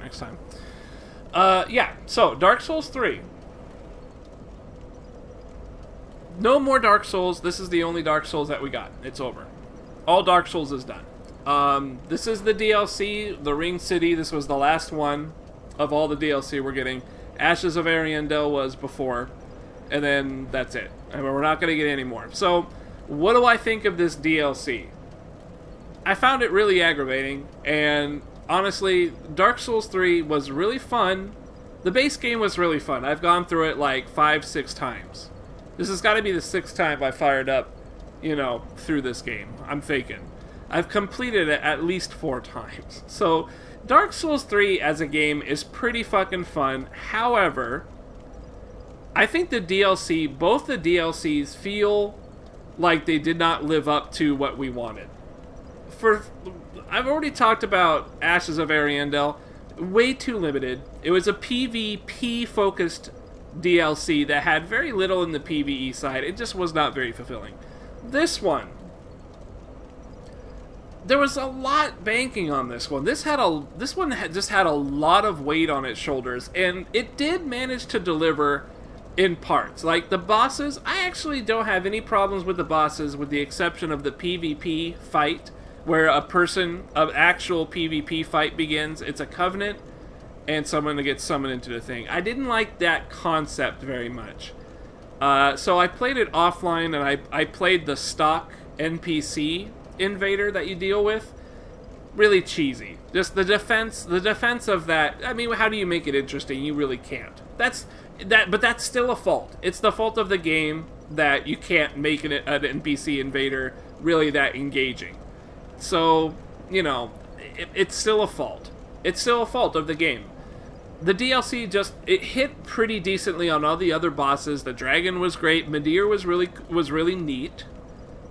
next time. Yeah, so Dark Souls 3. No more Dark Souls. This is the only Dark Souls that we got. It's over. All Dark Souls is done. This is the DLC, the Ring City. This was the last one of all the DLC we're getting. Ashes of Ariandel was before, and then that's it. I mean, we're not going to get any more. So, what do I think of this DLC? I found it really aggravating, and honestly, Dark Souls 3 was really fun. The base game was really fun. I've gone through it like 5-6 times. This has got to be the 6th time I fired up, through this game. I'm faking. I've completed it at least 4 times. So, Dark Souls 3 as a game is pretty fucking fun. However, I think both the DLCs feel like they did not live up to what we wanted. I've already talked about Ashes of Ariandel. Way too limited. It was a PvP focused DLC that had very little in the PvE side. It just was not very fulfilling. This one, there was a lot banking on this one. This one just had a lot of weight on its shoulders, and it did manage to deliver in parts. Like the bosses, I actually don't have any problems with the bosses, with the exception of the PvP fight, where an actual PvP fight begins. It's a covenant, and someone gets summoned into the thing. I didn't like that concept very much. So I played it offline, and I played the stock NPC invader that you deal with. Really cheesy. Just the defense of that. I mean, how do you make it interesting? You really can't. But that's still a fault. It's the fault of the game that you can't make an NPC invader really that engaging. So, it's still a fault. It's still a fault of the game. The DLC it hit pretty decently on all the other bosses. The dragon was great. Midir was really neat.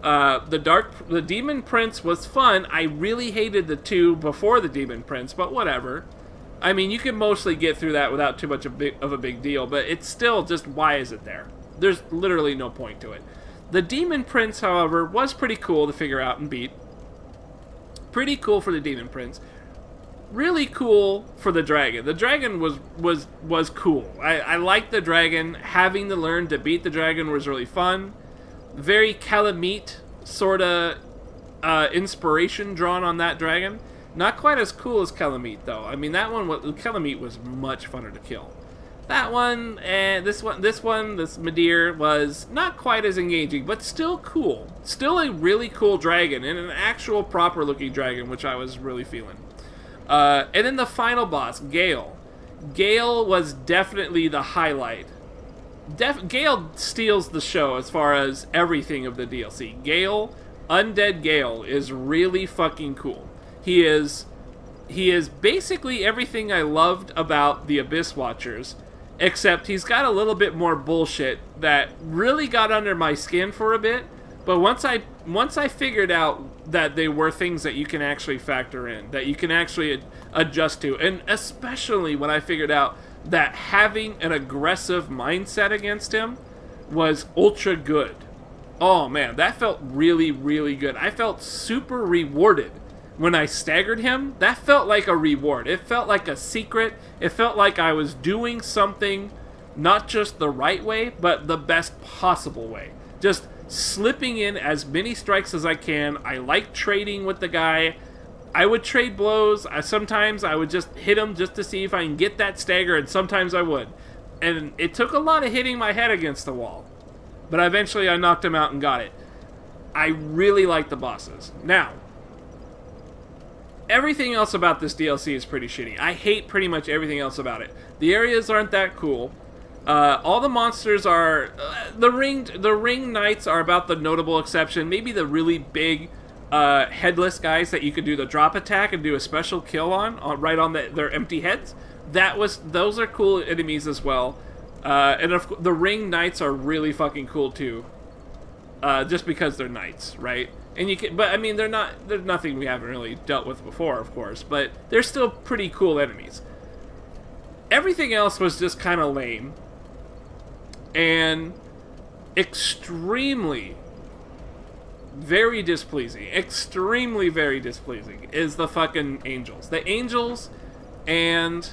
The Demon Prince was fun. I really hated the 2 before the Demon Prince, but whatever. I mean, you can mostly get through that without too much of a big deal, but it's still just, why is it there? There's literally no point to it. The Demon Prince, however, was pretty cool to figure out and beat. Pretty cool for the Demon Prince. Really cool for the dragon. The dragon was cool. I liked the dragon. Having to learn to beat the dragon was really fun. Very Calamite sort of inspiration drawn on that dragon. Not quite as cool as Calamite, though. I mean, Calamite was much funner to kill. That one, and this Midir was not quite as engaging, but still cool. Still a really cool dragon, and an actual proper-looking dragon, which I was really feeling. And then the final boss, Gale. Gale was definitely the highlight. Gale steals the show as far as everything of the DLC. Undead Gale is really fucking cool. He is basically everything I loved about the Abyss Watchers, except he's got a little bit more bullshit that really got under my skin for a bit. But once I figured out that they were things that you can actually factor in, that you can actually adjust to, and especially when I figured out that having an aggressive mindset against him was ultra good. Oh man, that felt really, really good. I felt super rewarded when I staggered him. That felt like a reward. It felt like a secret. It felt like I was doing something not just the right way, but the best possible way. Just slipping in as many strikes as I can. I like trading with the guy. I would trade blows. Sometimes I would just hit him just to see if I can get that stagger, and sometimes I would. And it took a lot of hitting my head against the wall. But eventually I knocked him out and got it. I really like the bosses. Now, everything else about this DLC is pretty shitty. I hate pretty much everything else about it. The areas aren't that cool. All the monsters are... the ring knights are about the notable exception. Maybe the really big headless guys that you could do the drop attack and do a special kill on right on their empty heads. Those are cool enemies as well. And the ring knights are really fucking cool too. Just because they're knights, right? But I mean, they're nothing we haven't really dealt with before, of course, but they're still pretty cool enemies. Everything else was just kind of lame. And extremely, very displeasing is the fucking angels. The angels and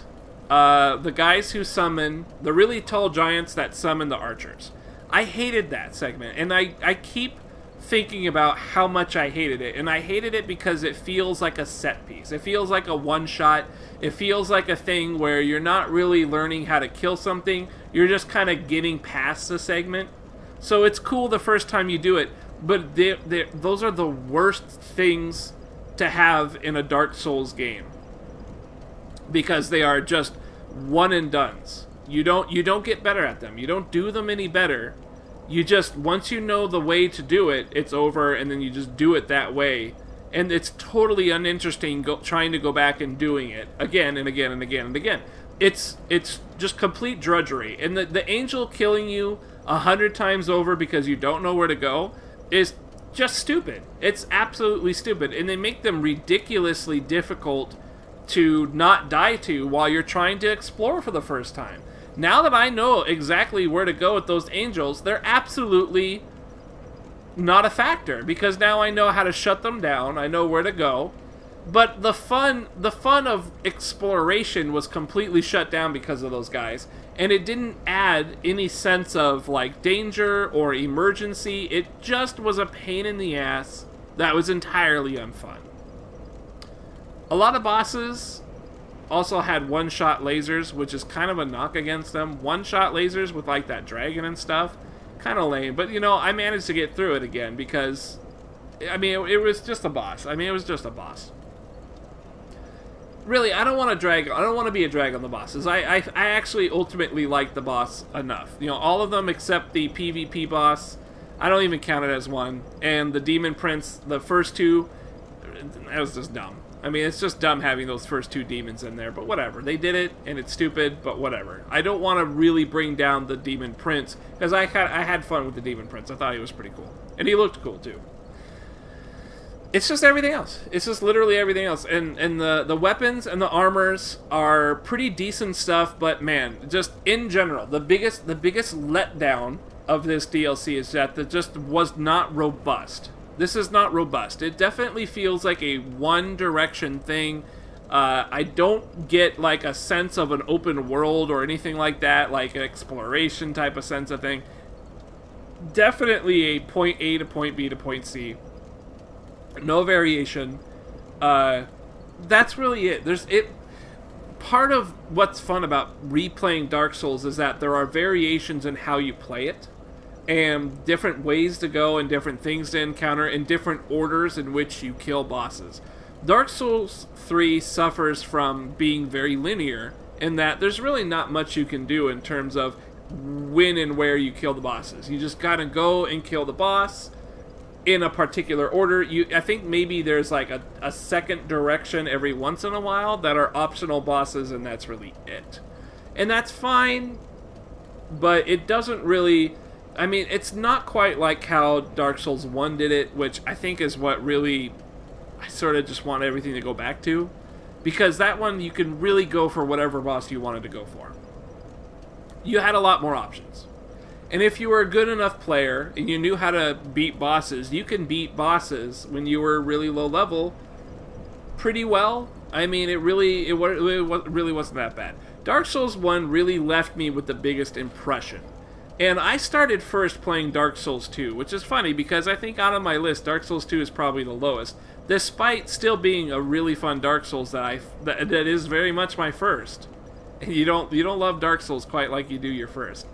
the guys who summon the really tall giants that summon the archers. I hated that segment, and I keep thinking about how much I hated it, and I hated it because it feels like a set piece. It feels like a one-shot. It feels like a thing where you're not really learning how to kill something. You're just kind of getting past the segment. So it's cool the first time you do it, but those are the worst things to have in a Dark Souls game, because they are just one and dones. You don't get better at them. You don't do them any better. You just, once you know the way to do it, it's over, and then you just do it that way. And it's totally uninteresting trying to go back and doing it again and again and again and again. It's just complete drudgery. And the angel killing you 100 times over because you don't know where to go is just stupid. It's absolutely stupid. And they make them ridiculously difficult to not die to while you're trying to explore for the first time. Now that I know exactly where to go with those angels, they're absolutely not a factor, because now I know how to shut them down. I know where to go. But the fun of exploration was completely shut down because of those guys, and it didn't add any sense of like danger or emergency. It just was a pain in the ass that was entirely unfun. A lot of bosses also had one-shot lasers, which is kind of a knock against them. One-shot lasers with like that dragon and stuff, kind of lame. But you know, I managed to get through it again because, I mean, it was just a boss. I mean, it was just a boss. Really, I don't want to be a drag on the bosses. I actually ultimately like the boss enough. You know, all of them except the PvP boss. I don't even count it as one. And the Demon Prince, the first two, that was just dumb. I mean, it's just dumb having those first two demons in there, but whatever. They did it, and it's stupid, but whatever. I don't want to really bring down the Demon Prince, because I had fun with the Demon Prince. I thought he was pretty cool. And he looked cool, too. It's just everything else. It's just literally everything else. And the weapons and the armors are pretty decent stuff, but man, just in general, the biggest letdown of this DLC is that it just was not robust. This is not robust. It definitely feels like a one-direction thing. I don't get like a sense of an open world or anything like that, like an exploration type of sense of thing. Definitely a point A to point B to point C. No variation. That's really it. Part of what's fun about replaying Dark Souls is that there are variations in how you play it, and different ways to go, and different things to encounter, and different orders in which you kill bosses. Dark Souls 3 suffers from being very linear, in that there's really not much you can do in terms of when and where you kill the bosses. You just gotta go and kill the boss in a particular order. I think maybe there's like a second direction every once in a while that are optional bosses, and that's really it. And that's fine, but it doesn't really... I mean, it's not quite like how Dark Souls 1 did it, which I think is what really I sort of just want everything to go back to. Because that one, you can really go for whatever boss you wanted to go for. You had a lot more options. And if you were a good enough player, and you knew how to beat bosses, you can beat bosses when you were really low level pretty well. I mean, it really wasn't that bad. Dark Souls 1 really left me with the biggest impression. And I started first playing Dark Souls 2, which is funny because I think out of my list, Dark Souls 2 is probably the lowest, despite still being a really fun Dark Souls that is very much my first. And you don't love Dark Souls quite like you do your first.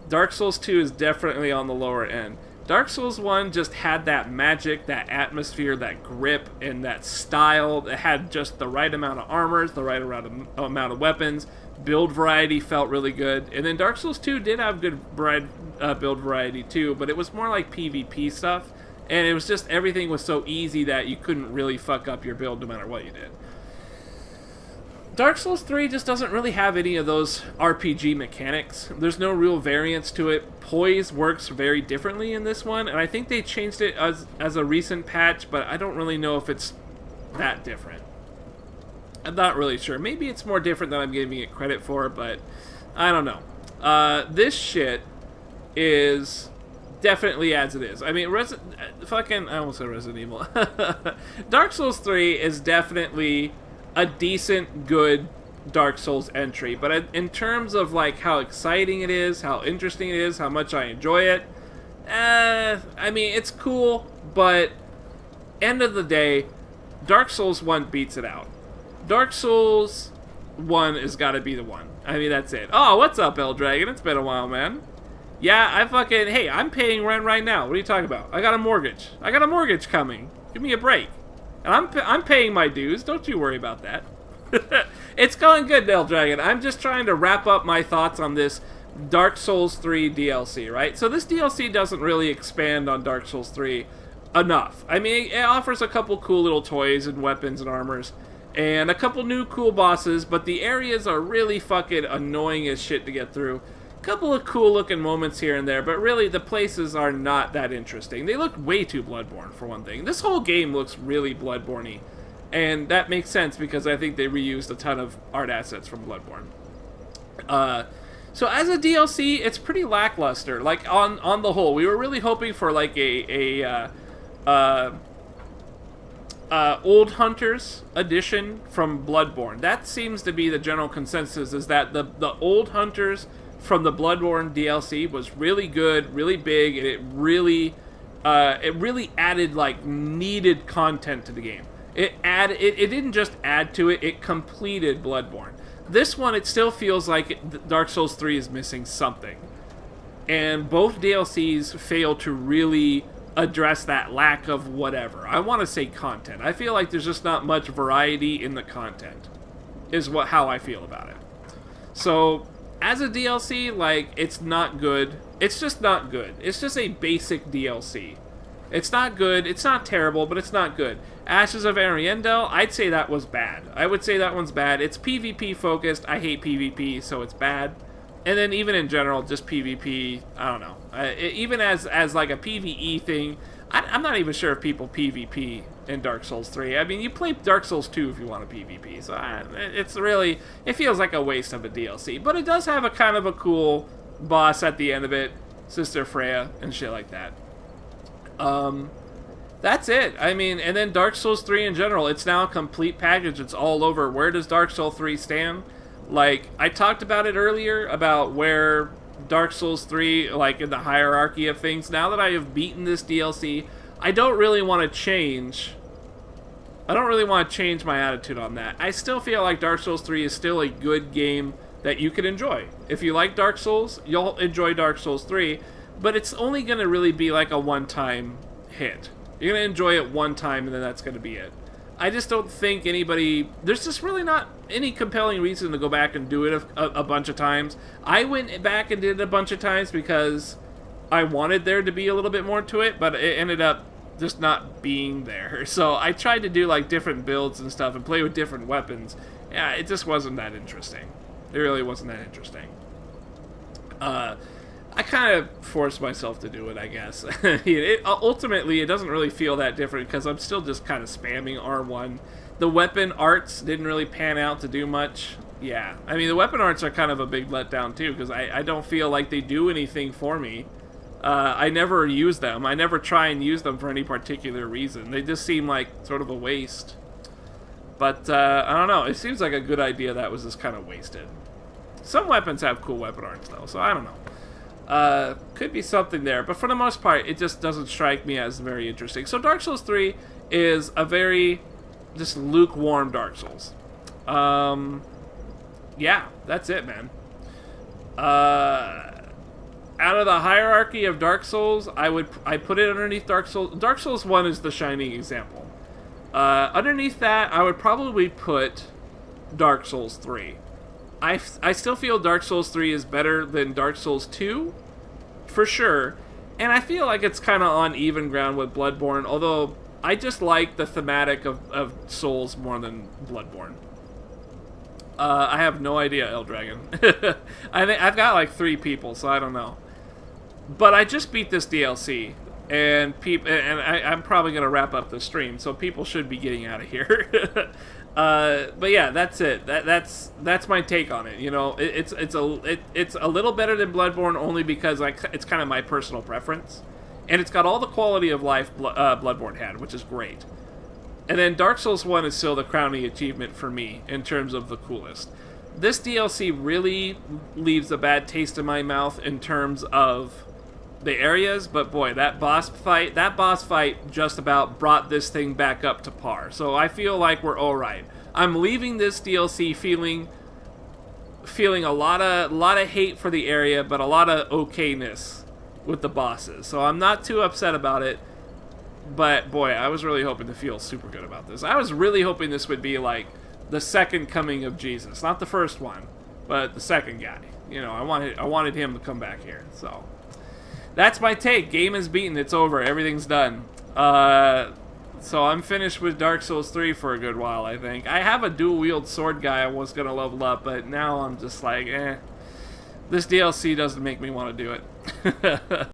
Dark Souls 2 is definitely on the lower end. Dark Souls 1 just had that magic, that atmosphere, that grip, and that style. It had just the right amount of armors, the right amount of weapons. Build variety felt really good. And then Dark Souls 2 did have good build variety too, but it was more like PvP stuff. And it was just, everything was so easy that you couldn't really fuck up your build no matter what you did. Dark Souls 3 just doesn't really have any of those RPG mechanics. There's no real variance to it. Poise works very differently in this one, and I think they changed it as a recent patch, but I don't really know if it's that different. I'm not really sure. Maybe it's more different than I'm giving it credit for, but I don't know. This shit is definitely as it is. I mean, I almost said Resident Evil. Dark Souls 3 is definitely a decent, good Dark Souls entry. But in terms of like how exciting it is, how interesting it is, how much I enjoy it, I mean, it's cool, but end of the day, Dark Souls 1 beats it out. Dark Souls 1 has got to be the one. I mean, that's it. Oh, what's up, El Dragon? It's been a while, man. Yeah, hey, I'm paying rent right now. What are you talking about? I got a mortgage. I got a mortgage coming. Give me a break. And I'm paying my dues. Don't you worry about that. It's going good, El Dragon. I'm just trying to wrap up my thoughts on this Dark Souls 3 DLC, right? So this DLC doesn't really expand on Dark Souls 3 enough. I mean, it offers a couple cool little toys and weapons and armors, and a couple new cool bosses, but the areas are really fucking annoying as shit to get through. A couple of cool looking moments here and there, but really the places are not that interesting. They look way too Bloodborne, for one thing. This whole game looks really Bloodborne-y, and that makes sense because I think they reused a ton of art assets from Bloodborne. So as a DLC, it's pretty lackluster. Like, on the whole, we were really hoping for like Old Hunters edition from Bloodborne. That seems to be the general consensus, is that the Old Hunters from the Bloodborne DLC was really good, really big, and it really added like needed content to the game. It didn't just add to it, it completed Bloodborne. This one, it still feels like Dark Souls 3 is missing something. And both DLCs fail to really address that lack of whatever. I want to say content. I feel like there's just not much variety in the content, is how I feel about it. So, as a DLC, like, it's not good. It's just not good. It's just a basic DLC. It's not good, it's not terrible, but it's not good. Ashes of Ariandel, I'd say that was bad. I would say that one's bad. It's PvP focused. I hate PvP, so it's bad. And then even in general, just PvP, I don't know. Even as like a PvE thing, I'm not even sure if people PvP in Dark Souls 3. I mean, you play Dark Souls 2 if you want to PvP, so it feels like a waste of a DLC. But it does have a kind of a cool boss at the end of it, Sister Freya, and shit like that. That's it. I mean, and then Dark Souls 3 in general, it's now a complete package. It's all over. Where does Dark Souls 3 stand? Like, I talked about it earlier, about where Dark Souls 3, like, in the hierarchy of things. Now that I have beaten this DLC, I don't really want to change my attitude on that. I still feel like Dark Souls 3 is still a good game that you can enjoy. If you like Dark Souls, you'll enjoy Dark Souls 3, but it's only going to really be like a one-time hit. You're going to enjoy it one time, and then that's going to be it. I just don't think there's just really not any compelling reason to go back and do it a bunch of times. I went back and did it a bunch of times because I wanted there to be a little bit more to it, but it ended up just not being there. So I tried to do like different builds and stuff and play with different weapons. Yeah, it just wasn't that interesting. It really wasn't that interesting. I kind of forced myself to do it, I guess. Ultimately, it doesn't really feel that different because I'm still just kind of spamming R1. The weapon arts didn't really pan out to do much. Yeah, I mean, the weapon arts are kind of a big letdown, too, because I don't feel like they do anything for me. I never use them. I never try and use them for any particular reason. They just seem like sort of a waste. But, I don't know. It seems like a good idea that was just kind of wasted. Some weapons have cool weapon arts, though, so I don't know. Could be something there, but for the most part, it just doesn't strike me as very interesting. So Dark Souls 3 is a very just lukewarm Dark Souls. Yeah, that's it, man. Out of the hierarchy of Dark Souls, I put it underneath Dark Souls. Dark Souls 1 is the shining example. Underneath that, I would probably put Dark Souls 3. I still feel Dark Souls 3 is better than Dark Souls 2, for sure, and I feel like it's kind of on even ground with Bloodborne, although I just like the thematic of Souls more than Bloodborne. I have no idea, El Dragon. I've got like 3 people, so I don't know. But I just beat this DLC, and I'm probably going to wrap up the stream, so people should be getting out of here. But yeah, that's it. That's my take on it. You know, it's a little better than Bloodborne only because it's kind of my personal preference, and it's got all the quality of life Bloodborne had, which is great. And then Dark Souls 1 is still the crowning achievement for me in terms of the coolest. This DLC really leaves a bad taste in my mouth in terms of the areas, but boy, that boss fight just about brought this thing back up to par. So I feel like we're all right. I'm leaving this DLC feeling a lot of hate for the area, but a lot of okayness with the bosses. So I'm not too upset about it. But boy, I was really hoping to feel super good about this. I was really hoping this would be like the second coming of Jesus, not the first one, but the second guy. You know, I wanted him to come back here. So that's my take. Game is beaten. It's over. Everything's done. So I'm finished with Dark Souls 3 for a good while, I think. I have a dual-wield sword guy I was going to level up, but now I'm just like, This DLC doesn't make me want to do it.